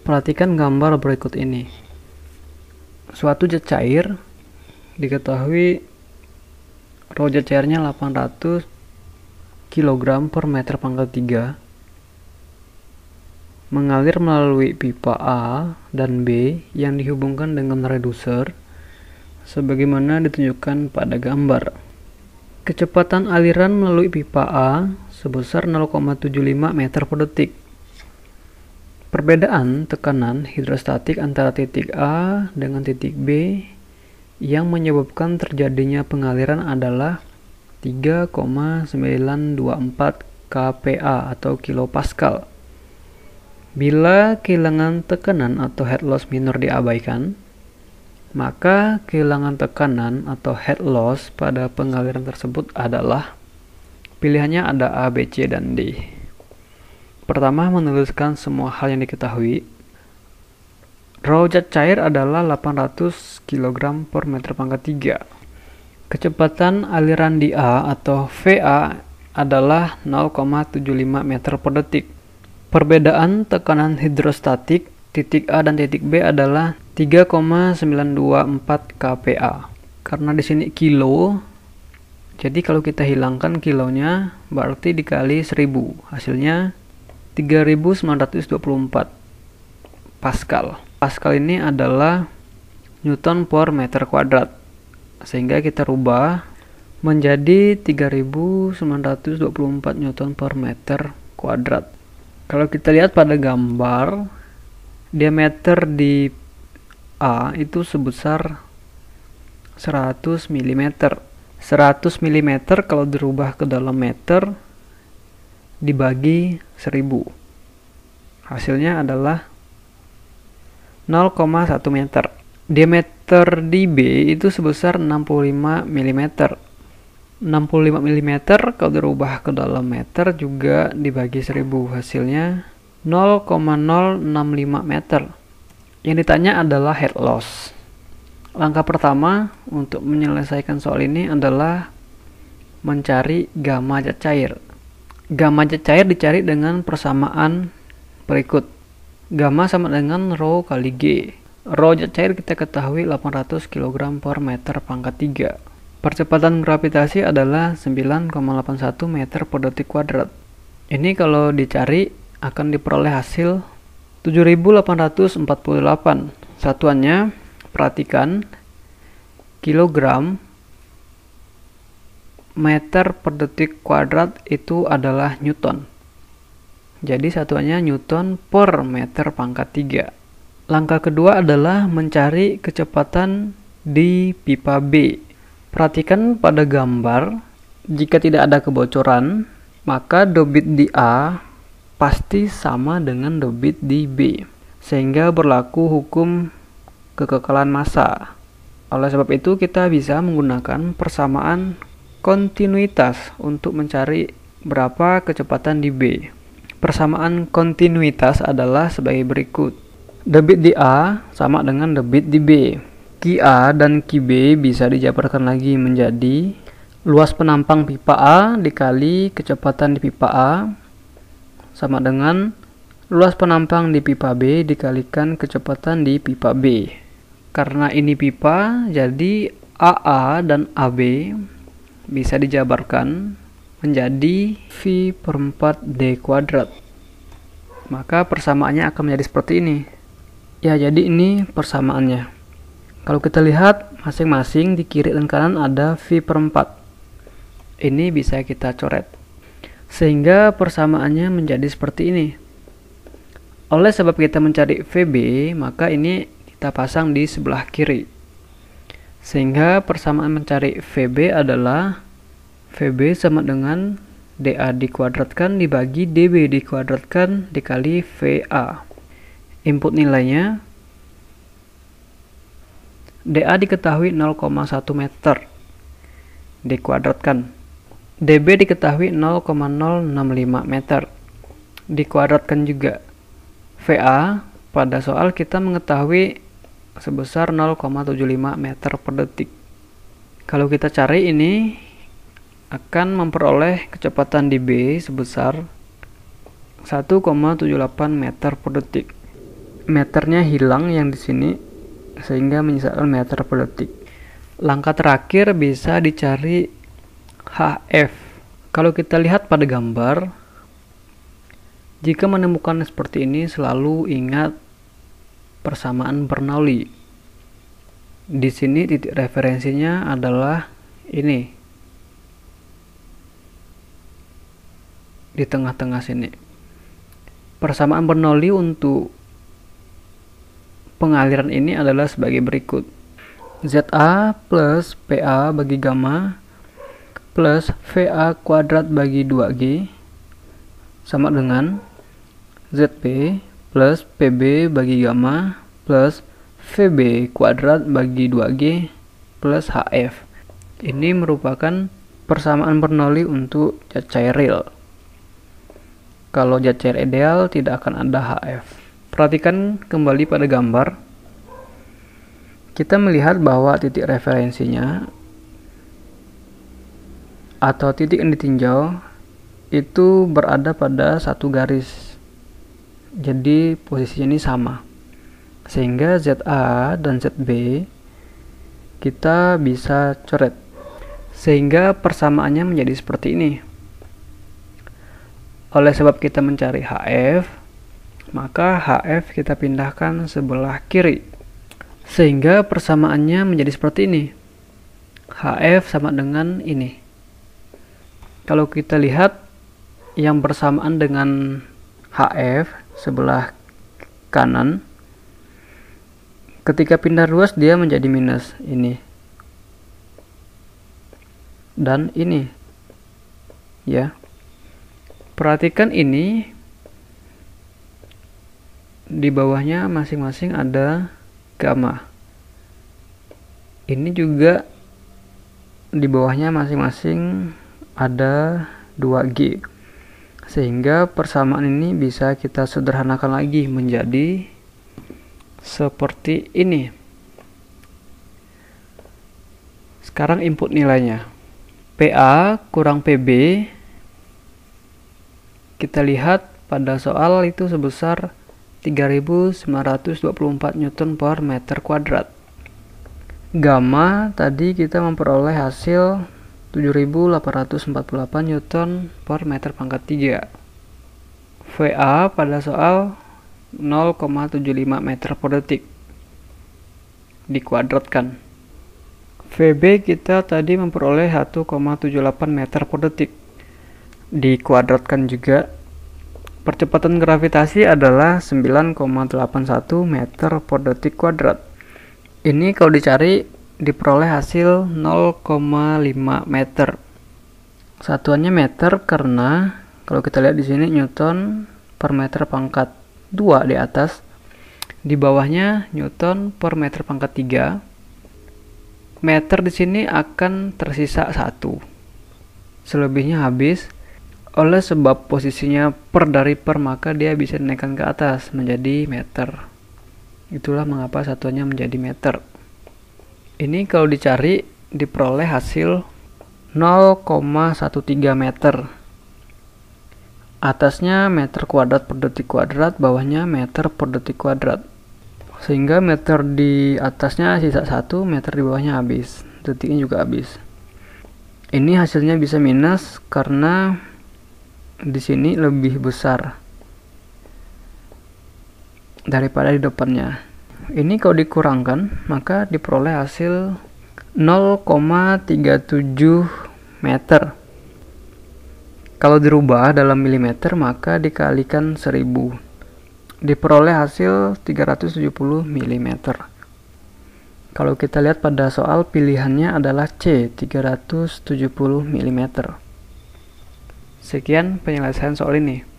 Perhatikan gambar berikut ini. Suatu zat cair diketahui rho zat cairnya 800 kg per meter pangkat 3 mengalir melalui pipa A dan B yang dihubungkan dengan reduser sebagaimana ditunjukkan pada gambar. Kecepatan aliran melalui pipa A sebesar 0,75 meter per detik. Perbedaan tekanan hidrostatik antara titik A dengan titik B yang menyebabkan terjadinya pengaliran adalah 3,924 kPa atau kilopascal. Bila kehilangan tekanan atau head loss minor diabaikan, maka kehilangan tekanan atau head loss pada pengaliran tersebut adalah pilihannya ada A, B, C, dan D. Pertama, menuliskan semua hal yang diketahui. Rho zat cair adalah 800 kg per meter pangkat 3. Kecepatan aliran di A atau VA adalah 0,75 meter per detik. Perbedaan tekanan hidrostatik titik A dan titik B adalah 3,924 kPa. Karena di sini kilo, jadi kalau kita hilangkan kilonya berarti dikali 1000, hasilnya 3924 Pascal. Pascal ini adalah Newton per meter kuadrat, sehingga kita rubah menjadi 3924 Newton per meter kuadrat. Kalau kita lihat pada gambar, diameter di A itu sebesar 100 mm. 100 mm kalau dirubah ke dalam meter dibagi 1000. Hasilnya adalah 0,1 meter. Diameter di B itu sebesar 65 mm. 65 mm kalau dirubah ke dalam meter juga dibagi 1000, hasilnya 0,065 meter. Yang ditanya adalah head loss. Langkah pertama untuk menyelesaikan soal ini adalah mencari gamma zat cair. Gamma zat cair dicari dengan persamaan berikut. Gamma sama dengan rho kali G. Rho zat cair kita ketahui 800 kg per meter pangkat 3. Percepatan gravitasi adalah 9,81 meter per detik kuadrat. Ini kalau dicari akan diperoleh hasil 7848. Satuannya, perhatikan, kilogram meter per detik kuadrat itu adalah Newton. Jadi satuannya Newton per meter pangkat 3. Langkah kedua adalah mencari kecepatan di pipa B. Perhatikan pada gambar, jika tidak ada kebocoran, maka debit di A pasti sama dengan debit di B, sehingga berlaku hukum kekekalan massa. Oleh sebab itu, kita bisa menggunakan persamaan kontinuitas untuk mencari berapa kecepatan di B. Persamaan kontinuitas adalah sebagai berikut. Debit di A sama dengan debit di B. QA dan QB bisa dijabarkan lagi menjadi luas penampang pipa A dikali kecepatan di pipa A sama dengan luas penampang di pipa B dikalikan kecepatan di pipa B. Karena ini pipa, jadi AA dan AB bisa dijabarkan menjadi V per 4D kuadrat. Maka persamaannya akan menjadi seperti ini. Ya, jadi ini persamaannya. Kalau kita lihat masing-masing di kiri dan kanan ada V per 4. Ini bisa kita coret. Sehingga persamaannya menjadi seperti ini. Oleh sebab kita mencari VB, maka ini kita pasang di sebelah kiri. Sehingga persamaan mencari VB adalah VB sama dengan DA dikuadratkan dibagi DB dikuadratkan dikali VA. Input nilainya DA diketahui 0,1 meter dikuadratkan. DB diketahui 0,065 meter dikuadratkan juga. VA pada soal kita mengetahui sebesar 0,75 meter per detik. Kalau kita cari ini akan memperoleh kecepatan di B sebesar 1,78 meter per detik. Meternya hilang yang di sini sehingga menyisakan meter per detik. Langkah terakhir bisa dicari HF. Kalau kita lihat pada gambar, jika menemukan seperti ini selalu ingat persamaan Bernoulli. Di sini titik referensinya adalah ini. Di tengah-tengah sini. Persamaan Bernoulli untuk pengaliran ini adalah sebagai berikut. ZA plus PA bagi gamma plus VA kuadrat bagi 2G sama dengan ZP plus PB bagi gamma plus VB kuadrat bagi 2G plus HF. Ini merupakan persamaan Bernoulli untuk zat cair real. Kalau zat cair ideal tidak akan ada HF. Perhatikan kembali pada gambar. Kita melihat bahwa titik referensinya atau titik yang ditinjau itu berada pada satu garis. Jadi posisinya ini sama. Sehingga ZA dan ZB kita bisa coret. Sehingga persamaannya menjadi seperti ini. Oleh sebab kita mencari HF, maka HF kita pindahkan sebelah kiri. Sehingga persamaannya menjadi seperti ini. HF sama dengan ini. Kalau kita lihat yang bersamaan dengan HF sebelah kanan, ketika pindah ruas dia menjadi minus ini. Dan ini. Ya. Perhatikan ini, di bawahnya masing-masing ada gamma. Ini juga di bawahnya masing-masing ada 2G. Sehingga persamaan ini bisa kita sederhanakan lagi menjadi seperti ini. Sekarang input nilainya. PA kurang PB. Kita lihat pada soal itu sebesar 3.924 Newton per meter kuadrat. Gamma tadi kita memperoleh hasil 7.848 Newton per meter pangkat 3. VA pada soal 0,75 meter per detik. Dikuadratkan. VB kita tadi memperoleh 1,78 meter per detik. Dikuadratkan juga. Percepatan gravitasi adalah 9,81 meter per detik kuadrat. Ini kalau dicari diperoleh hasil 0,5 meter. Satuannya meter karena kalau kita lihat di sini Newton per meter pangkat 2 di atas. Di bawahnya Newton per meter pangkat 3. Meter di sini akan tersisa 1. Selebihnya habis. Oleh sebab posisinya per dari per, maka dia bisa dinaikkan ke atas menjadi meter. Itulah mengapa satuannya menjadi meter. Ini kalau dicari diperoleh hasil 0,13 meter. Atasnya meter kuadrat per detik kuadrat, bawahnya meter per detik kuadrat. Sehingga meter di atasnya sisa 1, meter di bawahnya habis. Detiknya juga habis. Ini hasilnya bisa minus karena di sini lebih besar daripada di depannya. Ini kalau dikurangkan maka diperoleh hasil 0,37 meter. Kalau dirubah dalam milimeter maka dikalikan 1000. Diperoleh hasil 370 mm. Kalau kita lihat pada soal pilihannya adalah C, 370 mm. Sekian penyelesaian soal ini.